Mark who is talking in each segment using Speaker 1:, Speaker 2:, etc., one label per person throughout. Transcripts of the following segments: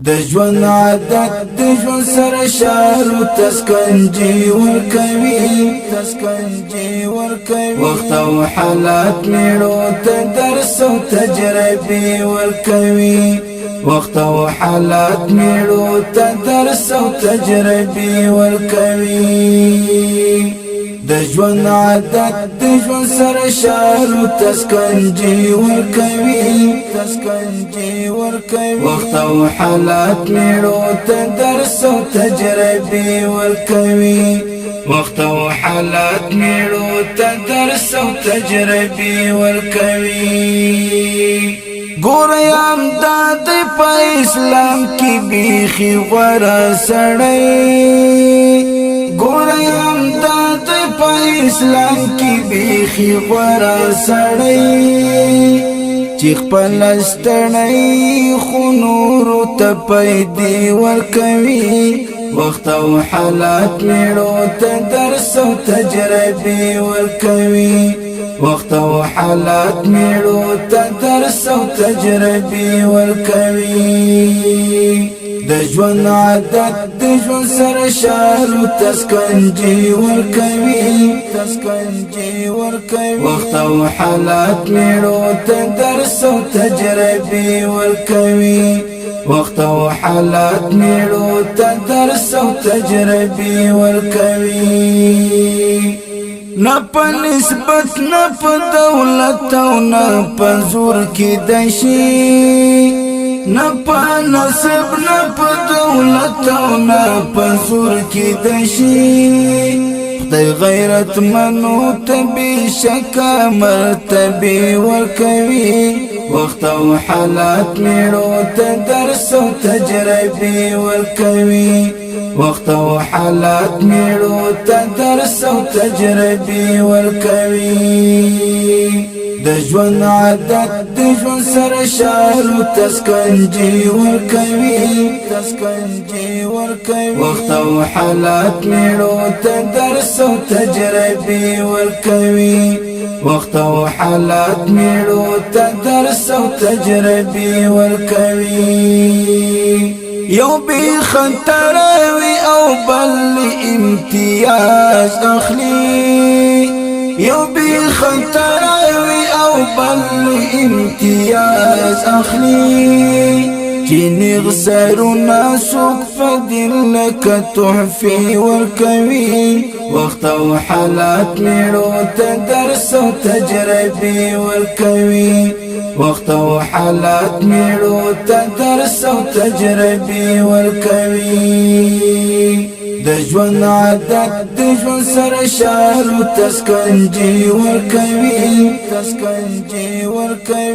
Speaker 1: د ژوند عادت د ژوند سره شارو تسکنجي ورکوي وخت او حالات میړو ته درس او تجربه ورکوي وخت او حالات میړو ته درس او تجربه ورکوي د ژوند عادت د ژوند سره شارو تسکنجي ورکوي وخت او حالات میړو ته درس او تجربه ورکوي وخت او حالات میړو ته درس او تجربه ورکوي ګورم د په اسلام کې بیخي غوړه سړی ګورم د په اسلام کې بیخي غوړه سړی چې خپل ستړی خو نور ته پیدا ورکوي وخت او حالات میړو ته درس او تجربه ورکوي وخت او حالات میړو ته درس او تجربه ورکوي د ژوند عادت د ژوند سره شارو تسکنجي ورکوي وخت او حالات میړو ته درس او تجربه ورکوي وخت او حالات میړو ته درس او تجربه ورکوي نه په نسبت نه په دولت او نه په زور کې دشي نه په نسب نه په دولت او نه په زور کې دشي خدای غیرت منو ته بشکه مرتبه ورکوي وخت او حالات میړو ته درس او تجربه ورکوي وخت او حالات میړو ته درس او تجربه ورکوي د ژوند عادت د ژوند سره شارو تسکنجي ورکوي وخت او حالات میړو ته درس او تجربه ورکوي وخت او حالات میړو ته درس او تجربه ورکوي یو بی خطر وی او بل امتیاز اخلی یو بی خطر وی او بل امتیاز اخلی چینی غزرونا سوک فدل لکا تحفی ورکوی وقت او حالات میړو ته درس او تجربه ورکوي وقت او حالات میړو ته درس او تجربه ورکوي د ژوند عادت د ژوند سره شارو تسکنجي ورکوي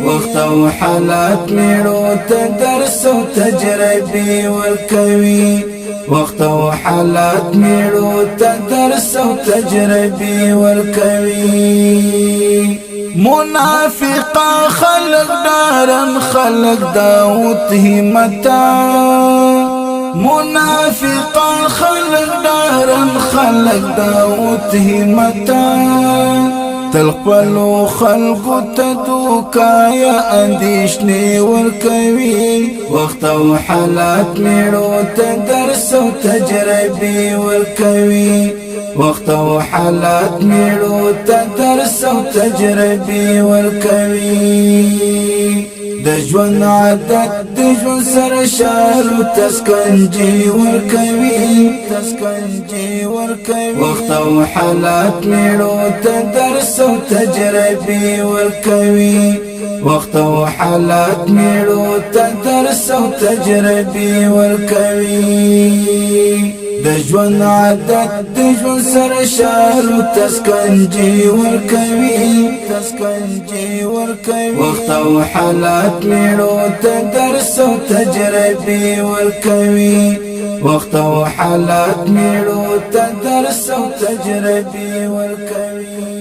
Speaker 1: وقت او حالات میړو ته درس او تجربه ورکوي وقت او حالات میړو ته درس او تجربه ورکوي منافقا خلق دارن خلق داوت همتا منافقا خلق دارن خلق داوت همتا تلقبلو خلقو تدوکایا اندیشنی ورکوی وقت او حالات میړو ته درس او تجربه ورکوي وقت او حالات میړو ته درس او تجربه ورکوي د ژوند عادت د ژوند سره شارو تسکنجي ورکوي وقت او حالات میړو ته درس او تجربه ورکوي وقت او حالات میړو ته درس او تجربه ورکوي د ژوند عادت د ژوند سره شارو تسکنجي ورکوي وقت او حالات میړو ته درس او تجربه ورکوي وقت او حالات میړو ته درس او تجربه ورکوي